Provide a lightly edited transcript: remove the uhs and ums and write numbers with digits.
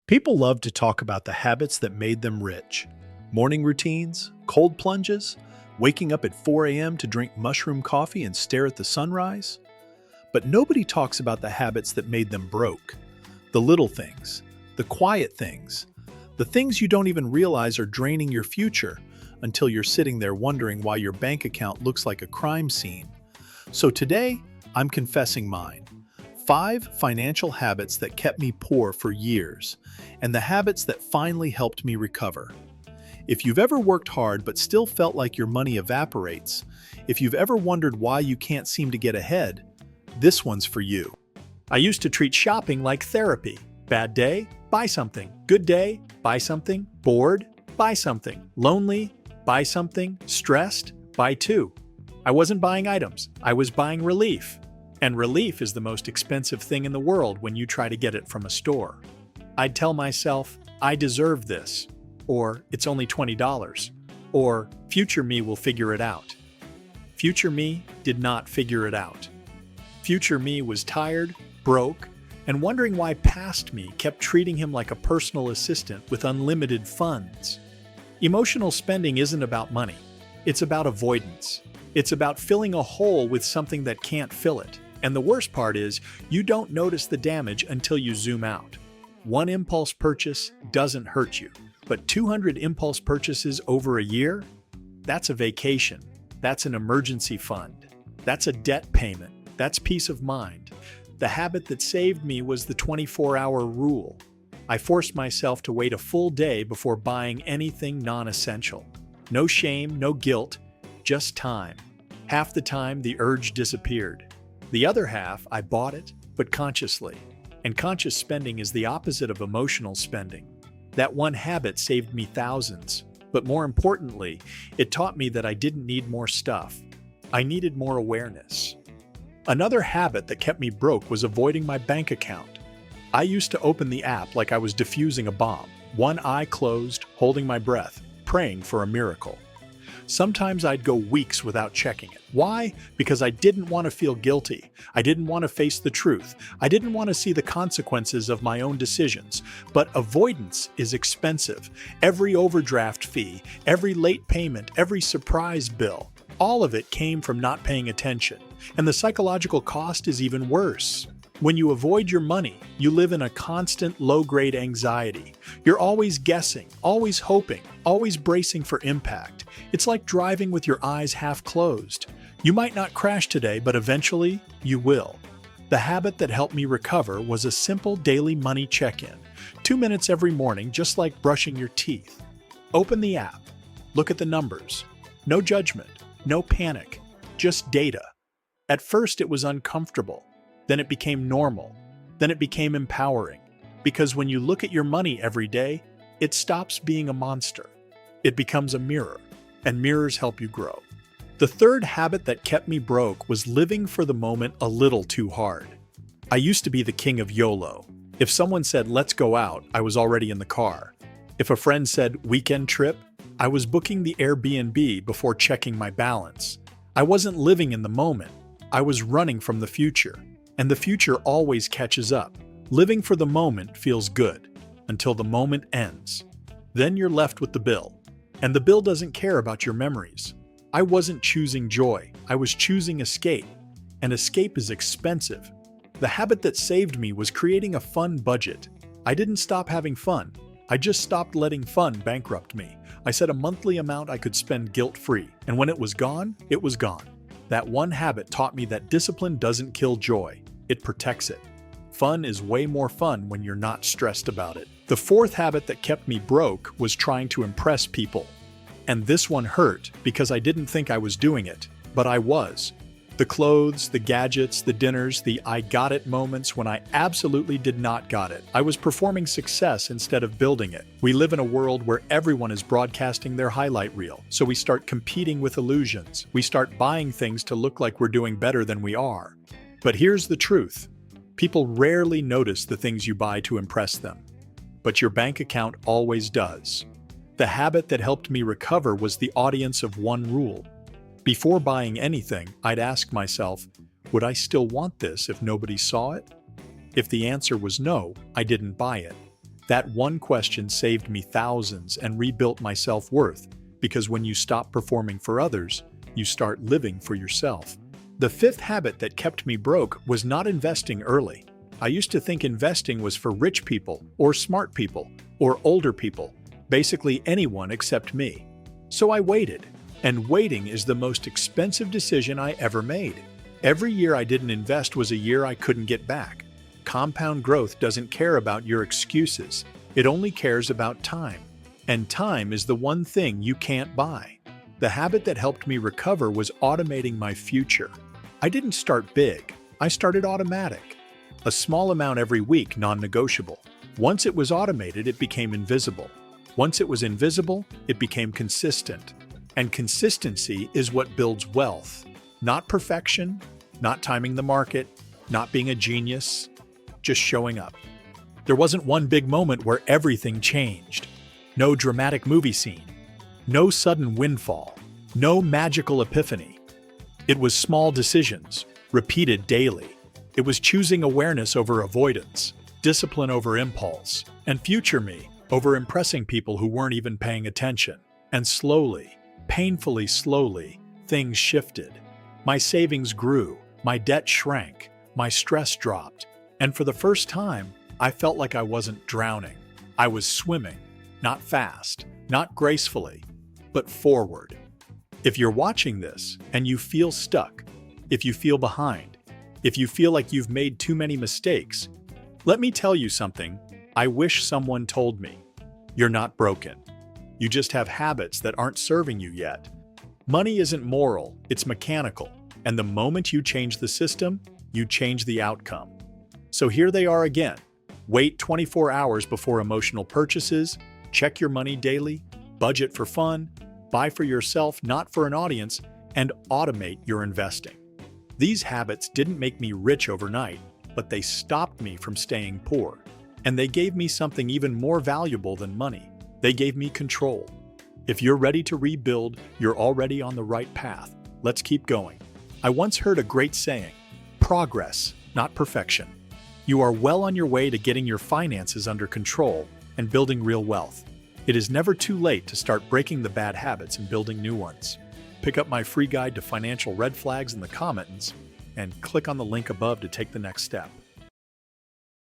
People love to talk about the habits that made them rich. Morning routines, cold plunges, waking up at 4 a.m. to drink mushroom coffee and stare at the sunrise. But nobody talks about the habits that made them broke. The little things, the quiet things, the things you don't even realize are draining your future until you're sitting there wondering why your bank account looks like a crime scene. So today, I'm confessing mine. 5 financial habits that kept me poor for years, and the habits that finally helped me recover. If you've ever worked hard but still felt like your money evaporates, if you've ever wondered why you can't seem to get ahead, this one's for you. I used to treat shopping like therapy. Bad day? Buy something. Good day? Buy something. Bored? Buy something. Lonely? Buy something. Stressed? Buy two. I wasn't buying items. I was buying relief. And relief is the most expensive thing in the world when you try to get it from a store. I'd tell myself, I deserve this, or it's only $20, or future me will figure it out. Future me did not figure it out. Future me was tired, broke, and wondering why past me kept treating him like a personal assistant with unlimited funds. Emotional spending isn't about money. It's about avoidance. It's about filling a hole with something that can't fill it. And the worst part is, you don't notice the damage until you zoom out. One impulse purchase doesn't hurt you, but 200 impulse purchases over a year? That's a vacation. That's an emergency fund. That's a debt payment. That's peace of mind. The habit that saved me was the 24-hour rule. I forced myself to wait a full day before buying anything non-essential. No shame, no guilt, just time. Half the time, the urge disappeared. The other half, I bought it, but consciously. And conscious spending is the opposite of emotional spending. That one habit saved me thousands. But more importantly, it taught me that I didn't need more stuff. I needed more awareness. Another habit that kept me broke was avoiding my bank account. I used to open the app like I was defusing a bomb, one eye closed, holding my breath, praying for a miracle. Sometimes I'd go weeks without checking it. Why? Because I didn't want to feel guilty. I didn't want to face the truth. I didn't want to see the consequences of my own decisions. But avoidance is expensive. Every overdraft fee, every late payment, every surprise bill, all of it came from not paying attention. And the psychological cost is even worse. When you avoid your money, you live in a constant low-grade anxiety. You're always guessing, always hoping, always bracing for impact. It's like driving with your eyes half closed. You might not crash today, but eventually, you will. The habit that helped me recover was a simple daily money check-in. 2 minutes every morning, just like brushing your teeth. Open the app. Look at the numbers. No judgment, no panic, just data. At first, it was uncomfortable. Then it became normal. Then it became empowering. Because when you look at your money every day, it stops being a monster. It becomes a mirror, and mirrors help you grow. The third habit that kept me broke was living for the moment a little too hard. I used to be the king of YOLO. If someone said, let's go out, I was already in the car. If a friend said, weekend trip, I was booking the Airbnb before checking my balance. I wasn't living in the moment. I was running from the future. And the future always catches up. Living for the moment feels good, until the moment ends. Then you're left with the bill. And the bill doesn't care about your memories. I wasn't choosing joy, I was choosing escape. And escape is expensive. The habit that saved me was creating a fun budget. I didn't stop having fun. I just stopped letting fun bankrupt me. I set a monthly amount I could spend guilt-free. And when it was gone, it was gone. That one habit taught me that discipline doesn't kill joy. It protects it. Fun is way more fun when you're not stressed about it. The fourth habit that kept me broke was trying to impress people. And this one hurt because I didn't think I was doing it, but I was. The clothes, the gadgets, the dinners, the I got it moments when I absolutely did not got it. I was performing success instead of building it. We live in a world where everyone is broadcasting their highlight reel, so we start competing with illusions. We start buying things to look like we're doing better than we are. But here's the truth. People rarely notice the things you buy to impress them. But your bank account always does. The habit that helped me recover was the audience of one rule. Before buying anything, I'd ask myself, would I still want this if nobody saw it? If the answer was no, I didn't buy it. That one question saved me thousands and rebuilt my self-worth, because when you stop performing for others, you start living for yourself. The fifth habit that kept me broke was not investing early. I used to think investing was for rich people, or smart people, or older people, basically anyone except me. So I waited, and waiting is the most expensive decision I ever made. Every year I didn't invest was a year I couldn't get back. Compound growth doesn't care about your excuses. It only cares about time. And time is the one thing you can't buy. The habit that helped me recover was automating my future. I didn't start big. I started automatic. A small amount every week, non-negotiable. Once it was automated, it became invisible. Once it was invisible, it became consistent. And consistency is what builds wealth. Not perfection, not timing the market, not being a genius, just showing up. There wasn't one big moment where everything changed. No dramatic movie scene. No sudden windfall. No magical epiphany. It was small decisions, repeated daily. It was choosing awareness over avoidance, discipline over impulse, and future me over impressing people who weren't even paying attention. And slowly, painfully slowly, things shifted. My savings grew, my debt shrank, my stress dropped, and for the first time, I felt like I wasn't drowning. I was swimming, not fast, not gracefully, but forward. If you're watching this and you feel stuck, if you feel behind, if you feel like you've made too many mistakes, let me tell you something I wish someone told me. You're not broken. You just have habits that aren't serving you yet. Money isn't moral, it's mechanical. And the moment you change the system, you change the outcome. So here they are again. Wait 24 hours before emotional purchases, check your money daily, budget for fun, buy for yourself, not for an audience, and automate your investing. These habits didn't make me rich overnight, but they stopped me from staying poor. And they gave me something even more valuable than money. They gave me control. If you're ready to rebuild, you're already on the right path. Let's keep going. I once heard a great saying, progress, not perfection. You are well on your way to getting your finances under control and building real wealth. It is never too late to start breaking the bad habits and building new ones. Pick up my free guide to financial red flags in the comments and click on the link above to take the next step.